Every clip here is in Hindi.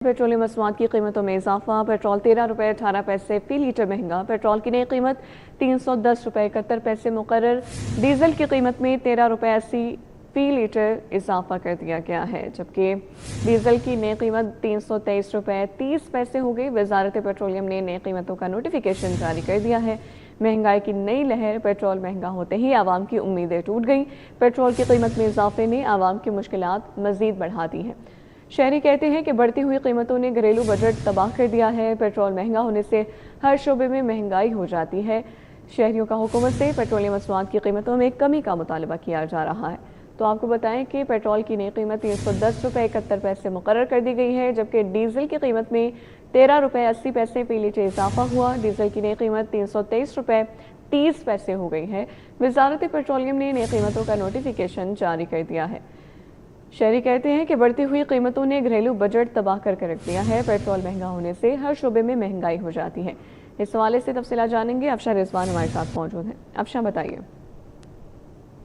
पेट्रोलियम मसनूआत की कीमतों में इजाफा। पेट्रोल 13 रुपये 18 पैसे फी लीटर महंगा। पेट्रोल की नई कीमत 310 रुपये 71 पैसे मुकर्रर। डीजल की कीमत में 13 रुपये 80 फी लीटर इजाफा कर दिया गया है, जबकि डीजल की नई कीमत 323 रुपये 30 पैसे हो गई। वजारत पेट्रोलियम ने नई कीमतों का नोटिफिकेशन जारी कर दिया है। महंगाई की नई लहर। पेट्रोल महंगा होते ही आवाम की उम्मीदें टूट गईं। पेट्रोल की कीमत में इजाफे ने आवाम की मुश्किलात मजीद बढ़ा दी हैं। शहरी कहते हैं कि बढ़ती हुई कीमतों ने घरेलू बजट तबाह कर दिया है। पेट्रोल महंगा होने से हर शोबे में महंगाई हो जाती है। शहरियों का हुकूमत से पेट्रोलियम मसनूआत की कीमतों में कमी का मुतालबा किया जा रहा है। तो आपको बताएं कि पेट्रोल की नई कीमत 310 रुपये 71 पैसे मुकर्रर कर दी गई है, जबकि डीजल की कीमत में 13 रुपये 80 पैसे फी लीटर इजाफा हुआ। डीजल की नई कीमत 323 रुपये 30 पैसे हो गई है। वजारत पेट्रोलियम ने नई कीमतों का नोटिफिकेशन जारी कर दिया है। शहरी कहते हैं कि बढ़ती हुई कीमतों ने घरेलू बजट तबाह करके रख दिया है। पेट्रोल महंगा होने से हर शोबे में महंगाई हो जाती है। इस हवाले से तफसीलात जानेंगे। अफशा रिजवान हमारे साथ मौजूद हैं। अफशा बताइए।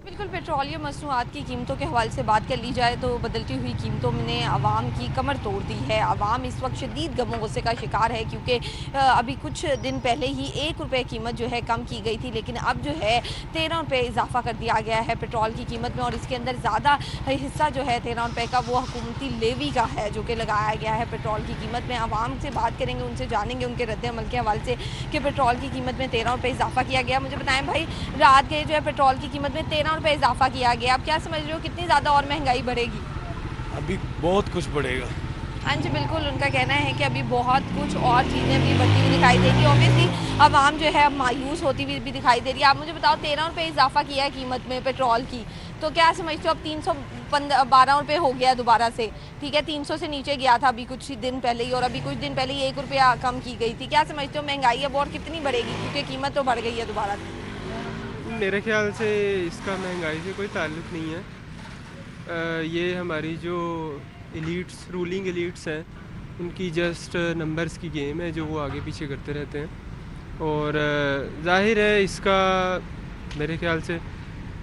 बिल्कुल, पेट्रोलियम मसनूआत की कीमतों के हवाले से बात कर ली जाए तो बदलती हुई कीमतों ने आवाम की कमर तोड़ दी है। आवाम इस वक्त शदीद गमो गुस्से का शिकार है, क्योंकि अभी कुछ दिन पहले ही 1 रुपये कीमत जो है कम की गई थी, लेकिन अब जो है 13 रुपये इजाफा कर दिया गया है पेट्रोल की कीमत में। और इसके अंदर ज़्यादा हिस्सा जो है 13 रुपये का वो हुकूमती लेवी का है, जो कि लगाया गया है पेट्रोल की कीमत में। आवाम से बात करेंगे, उनसे जानेंगे उनके रद्द अमल के हवाले से कि पेट्रोल की कीमत में 13 रुपये इजाफा किया गया। मुझे बताएं भाई, रात के जो है पेट्रोल की कीमत में 13 रुपये इजाफा किया गया, आप क्या समझ रहे हो कितनी ज़्यादा और महंगाई बढ़ेगी? अभी बहुत कुछ बढ़ेगा। हाँ जी, बिल्कुल, उनका कहना है कि अभी बहुत कुछ और चीज़ें भी बढ़ती हुई दिखाई देगी। ऑब्वियसली आवाम जो है मायूस होती हुई भी दिखाई दे रही है। आप मुझे बताओ, 13 रुपये इजाफा किया है कीमत में पेट्रोल की, तो क्या समझते हो अब 312 रुपये हो गया दोबारा से? ठीक है, 300 से नीचे गया था अभी कुछ दिन पहले ही, और अभी कुछ दिन पहले ही 1 रुपया कम की गई थी। क्या समझते हो महंगाई अब और कितनी बढ़ेगी, क्योंकि कीमत तो बढ़ गई है दोबारा से? मेरे ख्याल से इसका महंगाई से कोई ताल्लुक़ नहीं है। ये हमारी जो एलीट्स, रूलिंग एलीट्स हैं, उनकी जस्ट नंबर्स की गेम है जो वो आगे पीछे करते रहते हैं। और जाहिर है इसका मेरे ख्याल से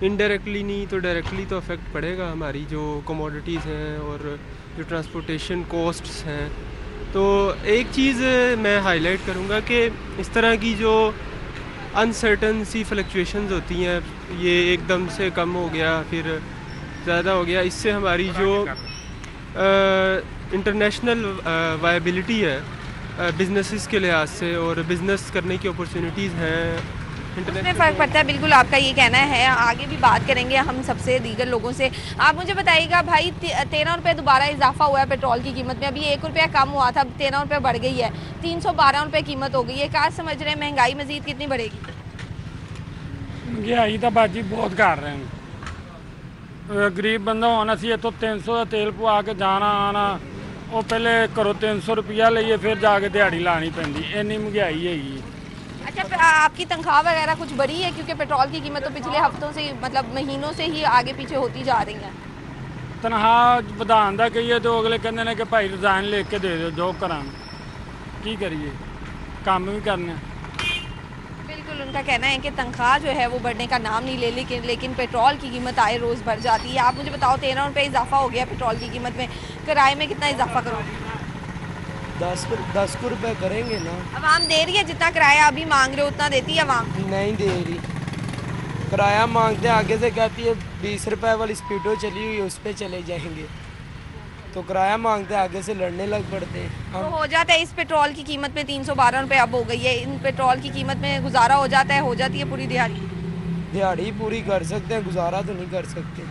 इनडायरेक्टली नहीं तो डायरेक्टली तो अफेक्ट पड़ेगा हमारी जो कमोडिटीज़ हैं और जो ट्रांसपोर्टेशन कॉस्ट्स हैं। तो एक चीज़ मैं हाईलाइट करूँगा कि इस तरह की जो अनसर्टन सी फ्लक्चुएशंस होती हैं, ये एकदम से कम हो गया फिर ज़्यादा हो गया, इससे हमारी जो इंटरनेशनल वायबिलिटी है बिज़नेसेस के लिहाज से और बिज़नेस करने की अपॉर्चुनिटीज़ हैं उसमें फ़र्क पड़ता है। बिल्कुल आपका ये कहना है। आगे भी बात करेंगे हम सबसे, दीगर लोगों से। आप मुझे बताइएगा भाई, 13 रुपये दोबारा इजाफा हुआ है पेट्रोल की कीमत में, अभी 1 रुपया कम हुआ था, अब 13 रुपये बढ़ गई है, 312 रुपये कीमत हो गई है। क्या समझ रहे हैं महंगाई मजीद कितनी बढ़ेगी? महंगाई तो बाजी बहुत कर रहे हैं। गरीब बंदा होना चाहिए तो 300 का तेल पवा के जाना आना, वो पहले घरों 300 रुपया लिए फिर जाके दिहाड़ी लानी पैंदी, इन्नी महंगाई है। अच्छा, आपकी तनख्वाह वगैरह कुछ बढ़ी है? क्योंकि पेट्रोल की कीमत तो पिछले हफ्तों से मतलब महीनों से ही आगे पीछे होती जा रही है। तनख्वाह ਵਧਾਉਣ ਦਾ कहिए तो अगले कहते हैं कि भाई रिजाइन लिख के दे दो, जो करा की करिए, काम भी करना। बिल्कुल, उनका कहना है कि तनख्वाह जो है वो बढ़ने का नाम नहीं ले, लेकिन पेट्रोल की कीमत आए रोज़ बढ़ जाती है। आप मुझे बताओ, 13 रुपये इजाफा हो गया पेट्रोल की कीमत में, किराए में कितना इजाफा करोगे? 10 रुपये करेंगे ना। आवाम दे रही है जितना किराया अभी मांग रहे हो उतना देती है आवाम? नहीं दे रही, किराया मांगते आगे से कहती है 20 रुपये वाली स्पीडो चली हुई उस पर चले जाएंगे, तो किराया मांगते आगे से लड़ने लग पड़ते हैं। तो हो जाता है इस पेट्रोल की कीमत में 312 रुपये अब हो गई है, इन पेट्रोल की कीमत में गुजारा हो जाता है, हो जाती है पूरी दिहाड़ी पूरी कर सकते हैं, गुजारा तो नहीं कर सकते।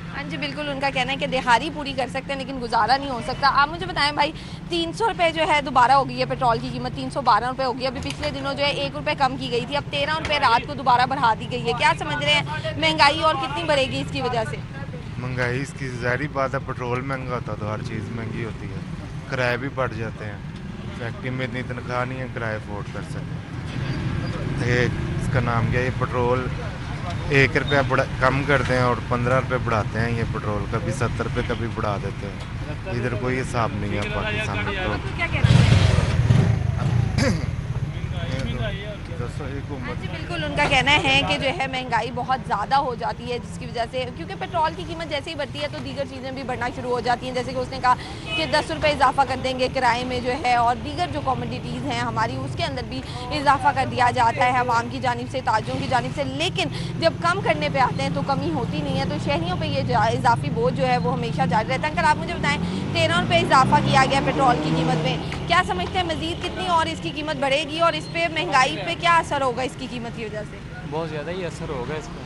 हाँ जी, बिल्कुल, उनका कहना है कि दिहाड़ी पूरी कर सकते हैं लेकिन गुजारा नहीं हो सकता। आप मुझे बताएं भाई, 300 रुपये जो है दोबारा हो गई है पेट्रोल की कीमत, 312 रुपये हो गई। अभी पिछले दिनों जो है 1 रुपये कम की गई थी, अब 13 रुपये रात को दोबारा बढ़ा दी गई है। क्या समझ रहे हैं महंगाई और कितनी बढ़ेगी इसकी वजह से? महंगाई इसकी ज़ाहिर बात है, पेट्रोल महंगा होता तो हर चीज़ महंगी होती है, किराए भी बढ़ जाते हैं। फैक्ट्री में इतनी तनख्वाह नहीं है किराए अफोर्ड कर सकते। ये इसका नाम क्या है, ये पेट्रोल 1 रुपया कम करते हैं और 15 रुपये बढ़ाते हैं। ये पेट्रोल कभी 70 रुपये कभी बढ़ा देते हैं, इधर कोई हिसाब नहीं है पाकिस्तान में। तो दसो एक हाँ उम्र जी, बिल्कुल उनका कहना है कि जो है महंगाई बहुत ज़्यादा हो जाती है, जिसकी वजह से क्योंकि पेट्रोल की कीमत जैसे ही बढ़ती है तो दीगर चीज़ें भी बढ़ना शुरू हो जाती हैं। जैसे कि उसने कहा कि 10 रुपये इजाफा कर देंगे किराए में जो है, और दीगर जो कमोडिटीज़ हैं हमारी उसके अंदर भी इजाफा कर दिया जाता है अवाम की जानिब से, ताजों की जानिब से। लेकिन जब कम करने पर आते हैं तो कमी होती नहीं है, तो शहरियों पर ये इजाफी बोझ जो है वो हमेशा जारी रहता है। अंकल आप मुझे बताएँ, 13 रुपये इजाफा किया गया पेट्रोल की कीमत में, क्या समझते हैं मज़ीद कितनी और इसकी कीमत बढ़ेगी और इस पर महंगाई पे क्या असर होगा इसकी कीमत की वजह से? बहुत ज़्यादा ही असर होगा इसका।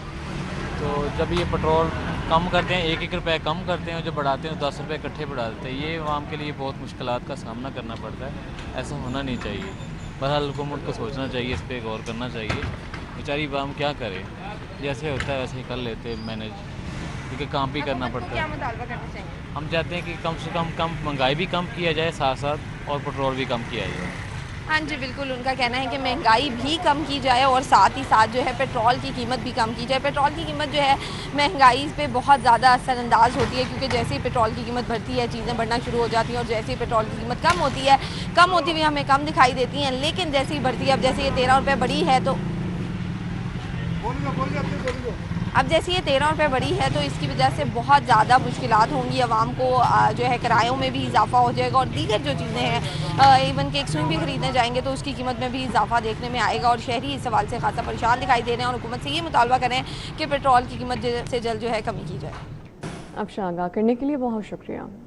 तो जब ये पेट्रोल कम करते हैं, 1-1 रुपये कम करते हैं, जब बढ़ाते हैं 10 रुपये इकट्ठे बढ़ा देते हैं, ये आवाम के लिए बहुत मुश्किलात का सामना करना पड़ता है। ऐसा होना नहीं चाहिए। बहरहाल हुकूमत को सोचना चाहिए, इस पर गौर करना चाहिए। बेचारी आवाम क्या करे, जैसे होता है वैसे ही कर लेते मैनेज, क्योंकि काम भी करना पड़ता क्या है। मुतालबा करना चाहिए? हम चाहते हैं कि कम से कम महंगाई भी कम किया जाए, साथ साथ और पेट्रोल भी कम किया जाए। हाँ जी, बिल्कुल उनका कहना है कि महंगाई भी कम की जाए और साथ ही साथ जो है पेट्रोल की कीमत भी कम की जाए। पेट्रोल की कीमत जो है महंगाई पे बहुत ज़्यादा असरअंदाज होती है, क्योंकि जैसे ही पेट्रोल की कीमत बढ़ती है चीज़ें बढ़ना शुरू हो जाती हैं, और जैसे ही पेट्रोल की कीमत कम होती है, कम होती हुई हमें कम दिखाई देती हैं, लेकिन जैसे ही बढ़ती है, अब जैसे ये 13 रुपये बढ़ी है तो अब जैसे ये 13 रुपये बढ़ी है तो इसकी वजह से बहुत ज़्यादा मुश्किलात होंगी आवाम को, जो है किरायों में भी इजाफा हो जाएगा, और दीगर जो चीज़ें हैं इवन के एक सुई भी ख़रीदने जाएंगे तो उसकी कीमत में भी इजाफा देखने में आएगा, और शहरी इस सवाल से खासा परेशान दिखाई दे रहे हैं और हुकूमत से ये मुतालबा करें कि पेट्रोल की कीमत जल्द से जल्द जो है कमी की जाए। अब आगाह करने के लिए बहुत शुक्रिया।